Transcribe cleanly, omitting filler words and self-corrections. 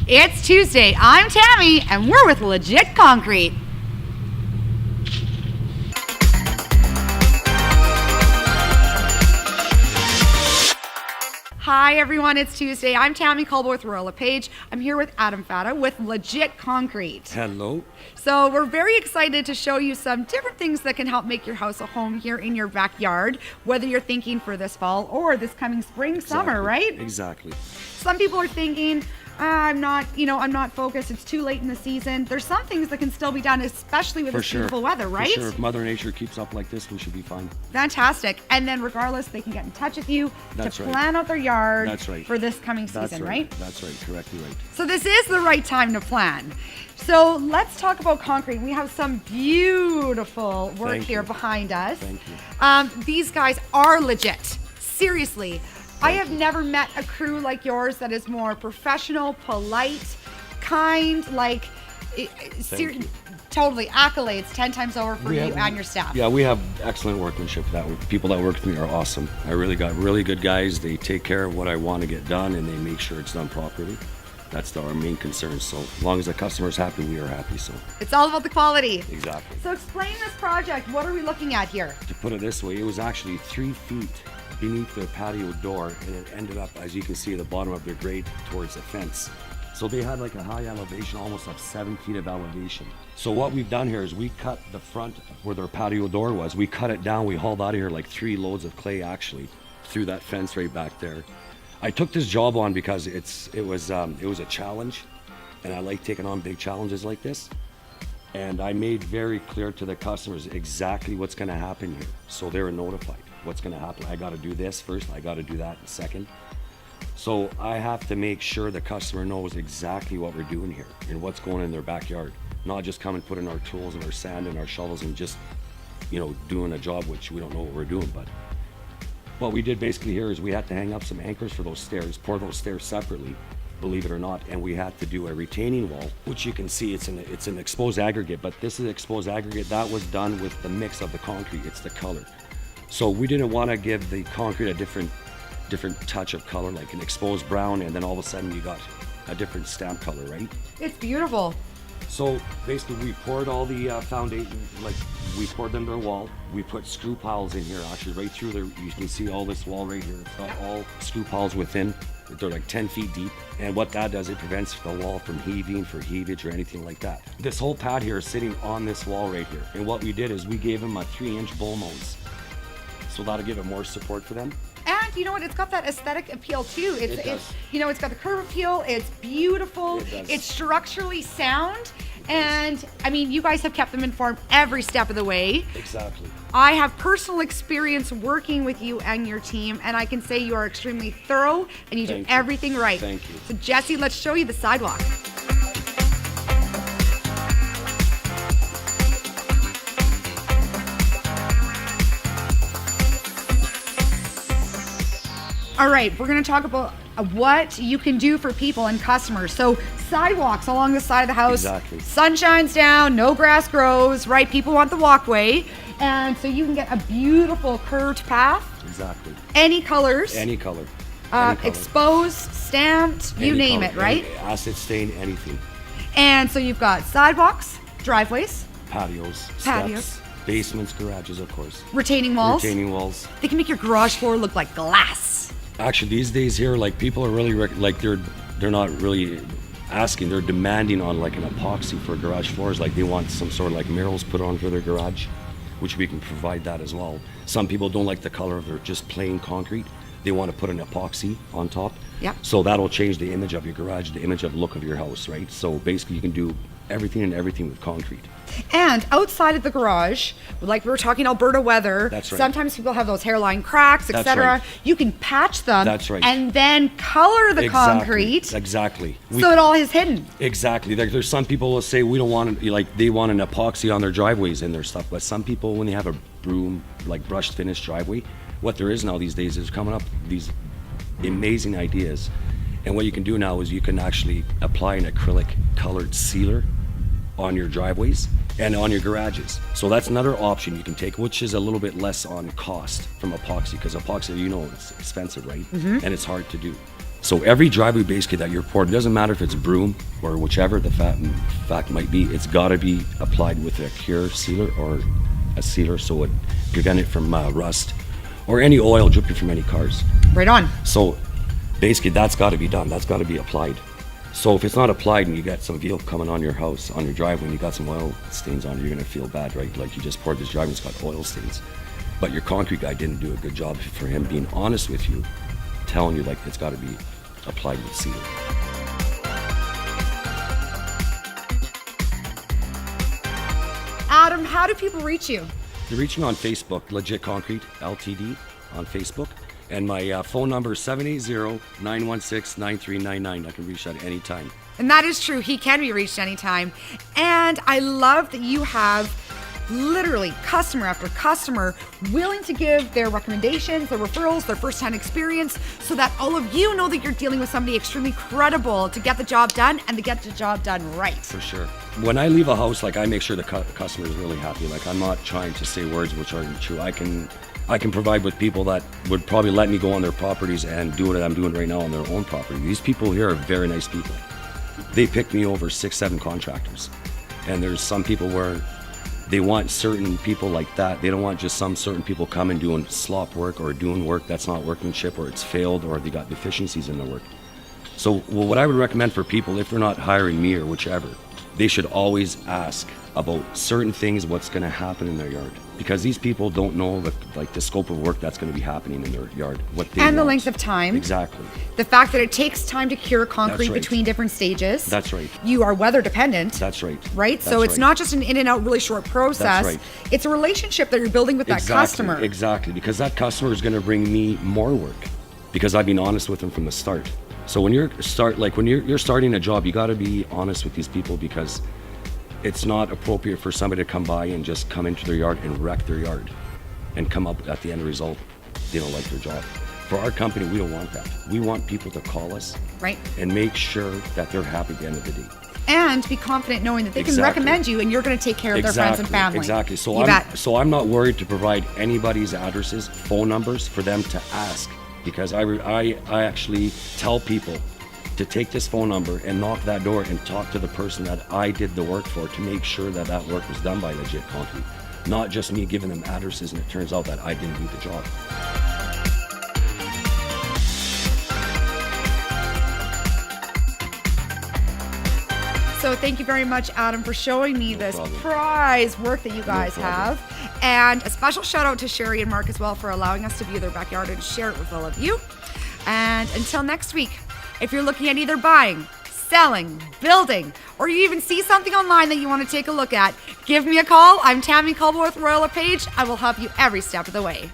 It's Tuesday. I'm Tammy, and we're with Legit Concrete. Hi everyone, it's Tuesday. I'm Tammy Colbow with LePage. I'm here with Adam Fata with Legit Concrete. Hello. So we're very excited to show you some different things that can help make your house a home here in your backyard, whether you're thinking for this fall or this coming spring, summer, right? Exactly. Some people are thinking, I'm not focused, it's too late in the season. There's some things that can still be done, especially with this beautiful weather, right? For sure. If Mother Nature keeps up like this, we should be fine. Fantastic. And then regardless, they can get in touch with you to plan out their yard for this coming season, right? That's right. Correctly right. So this is the right time to plan. So let's talk about concrete. We have some beautiful work here behind us. Thank you. These guys are legit. Seriously. I have never met a crew like yours that is more professional, polite, kind, totally accolades 10 times over for you and your staff. Yeah, we have excellent workmanship. People that work with me are awesome. I really got really good guys. They take care of what I want to get done, and they make sure it's done properly. That's our main concern. So as long as the customer's happy, we are happy. So it's all about the quality. Exactly. So explain this project. What are we looking at here? To put it this way, it was actually 3 feet beneath their patio door, and it ended up, as you can see, at the bottom of their grade towards the fence. So they had like a high elevation, almost up 7 feet of elevation. So what we've done here is we cut the front where their patio door was. We cut it down. We hauled out of here like 3 loads of clay actually through that fence right back there. I took this job on because it was a challenge, and I like taking on big challenges like this. And I made very clear to the customers exactly what's going to happen here, so they were notified what's going to happen. I got to do this first, I got to do that second. So I have to make sure the customer knows exactly what we're doing here and what's going in their backyard, not just come and put in our tools and our sand and our shovels and just, doing a job which we don't know what we're doing. But what we did basically here is we had to hang up some anchors for those stairs, pour those stairs separately, believe it or not, and we had to do a retaining wall, which you can see it's an exposed aggregate, but this is exposed aggregate that was done with the mix of the concrete. It's the color. So we didn't want to give the concrete a different touch of color, like an exposed brown, and then all of a sudden you got a different stamp color, right? It's beautiful. So basically we poured all the foundation, we poured them to the wall. We put screw piles in here, actually right through there. You can see all this wall right here. It's got all screw piles within. They're like 10 feet deep. And what that does, it prevents the wall from heaving for heavage or anything like that. This whole pad here is sitting on this wall right here. And what we did is we gave them a 3-inch bull nose. So that'll give it more support for them. And you know what? It's got that aesthetic appeal too. It's got the curve appeal. It's beautiful. It's structurally sound. And I mean, you guys have kept them informed every step of the way. Exactly. I have personal experience working with you and your team, and I can say you are extremely thorough and you do everything right. Thank you. So Jesse, let's show you the sidewalk. All right, we're going to talk about what you can do for people and customers. So sidewalks along the side of the house. Exactly. Sun shines down, no grass grows, right? People want the walkway. And so you can get a beautiful curved path. Exactly. Any colors. Any color. Exposed, stamped, you name it, right? Acid stain, anything. And so you've got sidewalks, driveways. Patios. Steps, basements, garages, of course. Retaining walls. Retaining walls. They can make your garage floor look like glass. Actually, these days here, people are really they're not really asking, they're demanding on like an epoxy for garage floors. Like they want some sort of like murals put on for their garage, which we can provide that as well. Some people don't like the color of their just plain concrete. They want to put an epoxy on top. Yeah. So that'll change the image of your garage, the image of look of your house, right? So basically you can do everything with concrete. And outside of the garage, like we were talking Alberta weather, that's right. Sometimes people have those hairline cracks, etc. Right. You can patch them. That's right. And then color the concrete. Exactly. So it all is hidden. Exactly. There's some people will say we don't want they want an epoxy on their driveways and their stuff, but some people, when they have a broom, like brushed finished driveway, what there is now these days is coming up these amazing ideas. And what you can do now is you can actually apply an acrylic colored sealer on your driveways and on your garages. So that's another option you can take, which is a little bit less on cost from epoxy, because epoxy, it's expensive, right? And it's hard to do. So every driveway basically that you're pouring, doesn't matter if it's broom or whichever the fact might be, it's got to be applied with a cure sealer or a sealer so it prevent it from rust or any oil dripping from any cars. Right on. So basically that's got to be done. That's got to be applied. So if it's not applied and you got some vehicle coming on your house, on your driveway, and you got some oil stains on it, you're going to feel bad, right? Like you just poured this driveway, it's got oil stains. But your concrete guy didn't do a good job for him being honest with you, telling you like it's got to be applied with sealer. Adam, how do people reach you? They reach me on Facebook, Legit Concrete Ltd on Facebook. And my phone number is 780-916-9399. I can reach that any time. And that is true. He can be reached anytime. And I love that you have literally customer after customer willing to give their recommendations, their referrals, their first-hand experience, so that all of you know that you're dealing with somebody extremely credible to get the job done and to get the job done right. For sure. When I leave a house, like I make sure the customer is really happy. Like I'm not trying to say words which aren't true. I can provide with people that would probably let me go on their properties and do what I'm doing right now on their own property. These people here are very nice people. They pick me over 6-7 contractors. And there's some people where they want certain people like that. They don't want just some certain people coming doing slop work or doing work that's not workmanship or it's failed or they got deficiencies in their work. So what I would recommend for people, if they're not hiring me or whichever, they should always ask about certain things, what's going to happen in their yard. Because these people don't know the scope of work that's going to be happening in their yard. What they and the want. length of time. Exactly. The fact that it takes time to cure concrete That's right. between different stages. That's right. You are weather dependent. That's right. Right? So That's it's right. not just an in and out really short process. That's right. It's a relationship that you're building with that customer. Exactly. Because that customer is going to bring me more work because I've been honest with them from the start. So when you're starting a job, you got to be honest with these people because it's not appropriate for somebody to come by and just come into their yard and wreck their yard and come up at the end result, they don't like their job. For our company, we don't want that. We want people to call us right, and make sure that they're happy at the end of the day. And be confident knowing that they can recommend you and you're going to take care of their friends and family. Exactly. So I'm not worried to provide anybody's addresses, phone numbers for them to ask because I actually tell people to take this phone number and knock that door and talk to the person that I did the work for to make sure that that work was done by Legit Concrete. Not just me giving them addresses and it turns out that I didn't do the job. So thank you very much, Adam, for showing me this problem. prize work that you guys have. And a special shout out to Sherry and Mark as well for allowing us to view their backyard and share it with all of you. And until next week, if you're looking at either buying, selling, building, or you even see something online that you want to take a look at, give me a call. I'm Tammy Colbow with LePage. I will help you every step of the way.